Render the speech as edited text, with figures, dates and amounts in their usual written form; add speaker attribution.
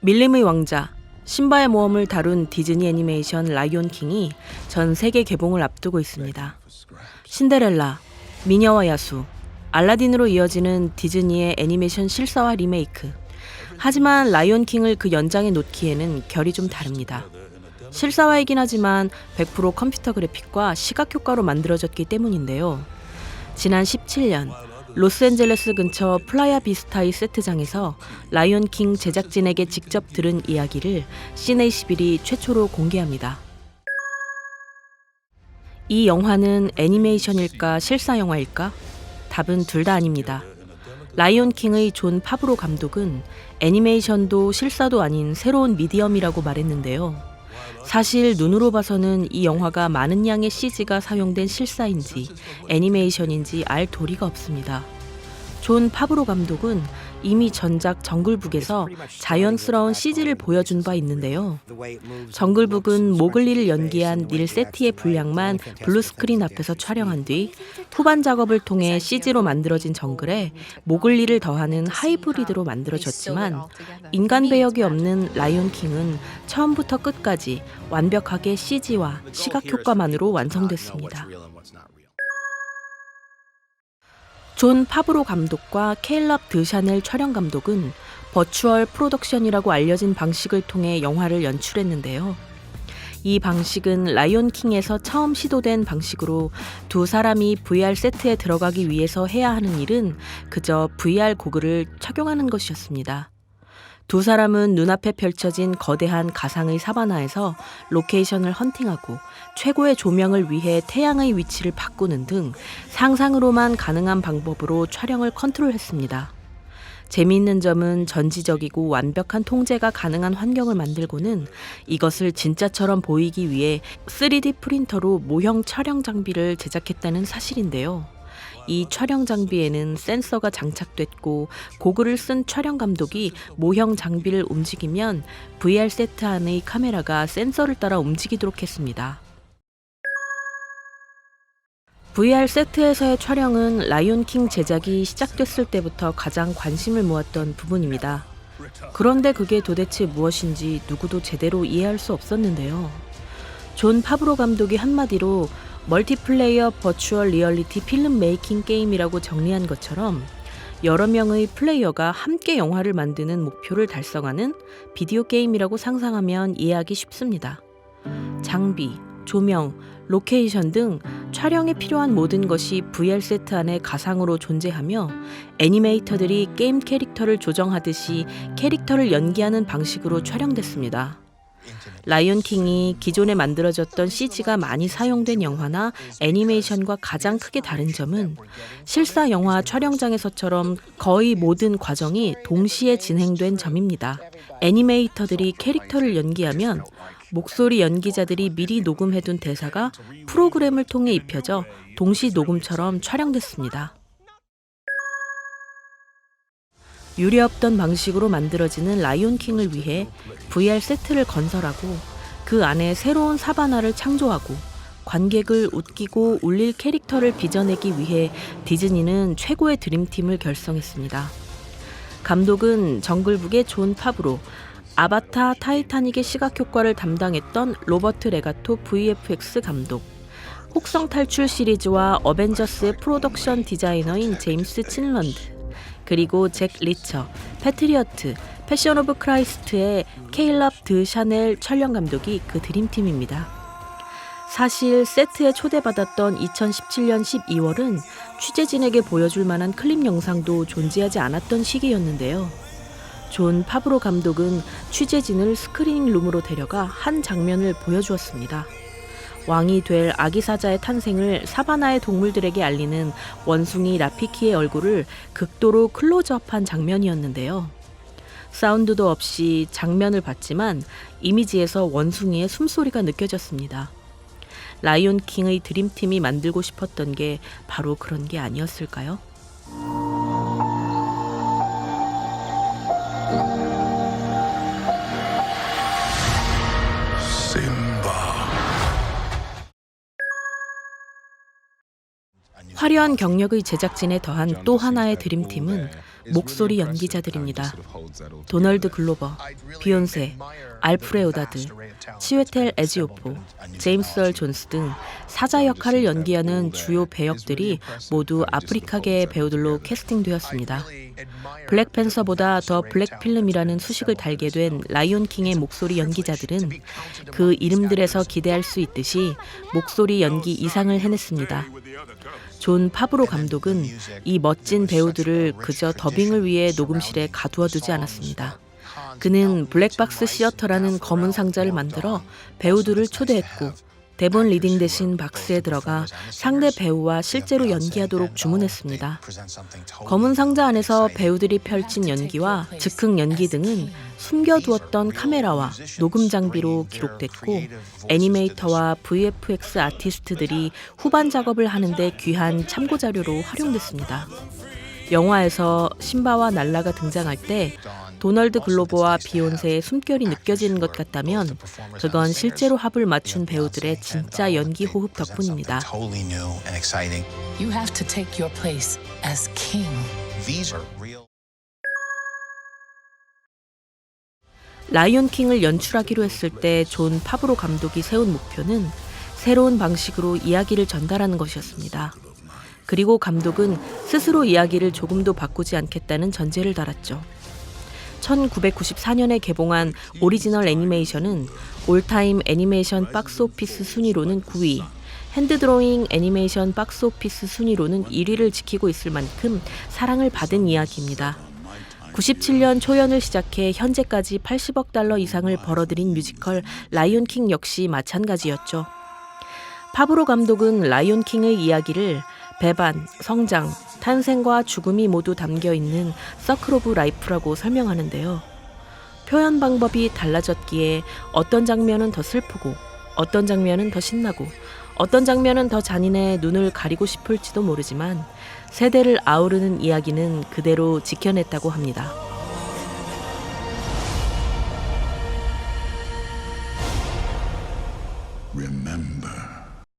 Speaker 1: 밀림의 왕자, 심바의 모험을 다룬 디즈니 애니메이션 라이온 킹이 전 세계 개봉을 앞두고 있습니다. 신데렐라, 미녀와 야수, 알라딘으로 이어지는 디즈니의 애니메이션 실사화 리메이크. 하지만 라이온 킹을 그 연장에 놓기에는 결이 좀 다릅니다. 실사화이긴 하지만 100% 컴퓨터 그래픽과 시각 효과로 만들어졌기 때문인데요. 지난 17년 로스앤젤레스 근처 플라야 비스타의 세트장에서 라이온 킹 제작진에게 직접 들은 이야기를 시네21이 최초로 공개합니다. 이 영화는 애니메이션일까 실사 영화일까? 답은 둘 다 아닙니다. 라이온 킹의 존 파브로 감독은 애니메이션도 실사도 아닌 새로운 미디엄이라고 말했는데요. 사실 눈으로 봐서는 이 영화가 많은 양의 CG가 사용된 실사인지 애니메이션인지 알 도리가 없습니다. 존 파브로 감독은 이미 전작 정글북에서 자연스러운 CG를 보여준 바 있는데요. 정글북은 모글리를 연기한 닐 세티의 분량만 블루스크린 앞에서 촬영한 뒤 후반 작업을 통해 CG로 만들어진 정글에 모글리를 더하는 하이브리드로 만들어졌지만 인간 배역이 없는 라이온 킹은 처음부터 끝까지 완벽하게 CG와 시각 효과만으로 완성됐습니다. 존 파브로 감독과 케일럽 드샤넬 촬영 감독은 버추얼 프로덕션이라고 알려진 방식을 통해 영화를 연출했는데요. 이 방식은 라이온 킹에서 처음 시도된 방식으로 두 사람이 VR 세트에 들어가기 위해서 해야 하는 일은 그저 VR 고글을 착용하는 것이었습니다. 두 사람은 눈앞에 펼쳐진 거대한 가상의 사바나에서 로케이션을 헌팅하고 최고의 조명을 위해 태양의 위치를 바꾸는 등 상상으로만 가능한 방법으로 촬영을 컨트롤했습니다. 재미있는 점은 전지적이고 완벽한 통제가 가능한 환경을 만들고는 이것을 진짜처럼 보이기 위해 3D 프린터로 모형 촬영 장비를 제작했다는 사실인데요. 이 촬영 장비에는 센서가 장착됐고 고글을 쓴 촬영 감독이 모형 장비를 움직이면 VR 세트 안의 카메라가 센서를 따라 움직이도록 했습니다. VR 세트에서의 촬영은 라이온 킹 제작이 시작됐을 때부터 가장 관심을 모았던 부분입니다. 그런데 그게 도대체 무엇인지 누구도 제대로 이해할 수 없었는데요. 존 파브로 감독이 한마디로 멀티플레이어 버추얼 리얼리티 필름 메이킹 게임이라고 정리한 것처럼 여러 명의 플레이어가 함께 영화를 만드는 목표를 달성하는 비디오 게임이라고 상상하면 이해하기 쉽습니다. 장비, 조명, 로케이션 등 촬영에 필요한 모든 것이 VR 세트 안에 가상으로 존재하며 애니메이터들이 게임 캐릭터를 조정하듯이 캐릭터를 연기하는 방식으로 촬영됐습니다. 라이온 킹이 기존에 만들어졌던 CG가 많이 사용된 영화나 애니메이션과 가장 크게 다른 점은 실사 영화 촬영장에서처럼 거의 모든 과정이 동시에 진행된 점입니다. 애니메이터들이 캐릭터를 연기하면 목소리 연기자들이 미리 녹음해둔 대사가 프로그램을 통해 입혀져 동시 녹음처럼 촬영됐습니다. 유례없던 방식으로 만들어지는 라이온 킹을 위해 VR 세트를 건설하고 그 안에 새로운 사바나를 창조하고 관객을 웃기고 울릴 캐릭터를 빚어내기 위해 디즈니는 최고의 드림팀을 결성했습니다. 감독은 정글북의 존 파브로, 아바타 타이타닉의 시각 효과를 담당했던 로버트 레가토 VFX 감독, 혹성 탈출 시리즈와 어벤져스의 프로덕션 디자이너인 제임스 친런드, 그리고 잭 리처, 패트리어트, 패션 오브 크라이스트의 케일럽 드 샤넬 촬영 감독이 그 드림팀입니다. 사실 세트에 초대받았던 2017년 12월은 취재진에게 보여줄 만한 클립 영상도 존재하지 않았던 시기였는데요. 존 파브로 감독은 취재진을 스크리닝 룸으로 데려가 한 장면을 보여주었습니다. 왕이 될 아기 사자의 탄생을 사바나의 동물들에게 알리는 원숭이 라피키의 얼굴을 극도로 클로즈업한 장면이었는데요. 사운드도 없이 장면을 봤지만 이미지에서 원숭이의 숨소리가 느껴졌습니다. 라이온 킹의 드림팀이 만들고 싶었던 게 바로 그런 게 아니었을까요? 화려한 경력의 제작진에 더한 또 하나의 드림팀은 목소리 연기자들입니다. 도널드 글로버, 비욘세, 알프레 오다드, 치웨텔 에지오포, 제임스 얼 존스 등 사자 역할을 연기하는 주요 배역들이 모두 아프리카계의 배우들로 캐스팅되었습니다. 블랙팬서보다 더 블랙필름이라는 수식을 달게 된 라이온킹의 목소리 연기자들은 그 이름들에서 기대할 수 있듯이 목소리 연기 이상을 해냈습니다. 존 파브로 감독은 이 멋진 배우들을 그저 더빙을 위해 녹음실에 가두어두지 않았습니다. 그는 블랙박스 시어터라는 검은 상자를 만들어 배우들을 초대했고 대본 리딩 대신 박스에 들어가 상대 배우와 실제로 연기하도록 주문했습니다. 검은 상자 안에서 배우들이 펼친 연기와 즉흥 연기 등은 숨겨두었던 카메라와 녹음 장비로 기록됐고 애니메이터와 VFX 아티스트들이 후반 작업을 하는데 귀한 참고 자료로 활용됐습니다. 영화에서 심바와 날라가 등장할 때 도널드 글로버와 비욘세의 숨결이 느껴지는 것 같다면 그건 실제로 합을 맞춘 배우들의 진짜 연기 호흡 덕분입니다.
Speaker 2: You have to take your place as king.
Speaker 1: 라이온킹을 연출하기로 했을 때 존 파브로 감독이 세운 목표는 새로운 방식으로 이야기를 전달하는 것이었습니다. 그리고 감독은 스스로 이야기를 조금도 바꾸지 않겠다는 전제를 달았죠. 1994년에 개봉한 오리지널 애니메이션은 올타임 애니메이션 박스오피스 순위로는 9위, 핸드드로잉 애니메이션 박스오피스 순위로는 1위를 지키고 있을 만큼 사랑을 받은 이야기입니다. 97년 초연을 시작해 현재까지 80억 달러 이상을 벌어들인 뮤지컬 라이온킹 역시 마찬가지였죠. 파브로 감독은 라이온킹의 이야기를 배반, 성장, 탄생과 죽음이 모두 담겨있는 서클 오브 라이프라고 설명하는데요. 표현 방법이 달라졌기에 어떤 장면은 더 슬프고 어떤 장면은 더 신나고 어떤 장면은 더 잔인해 눈을 가리고 싶을지도 모르지만 세대를 아우르는 이야기는 그대로 지켜냈다고 합니다.
Speaker 3: Remember.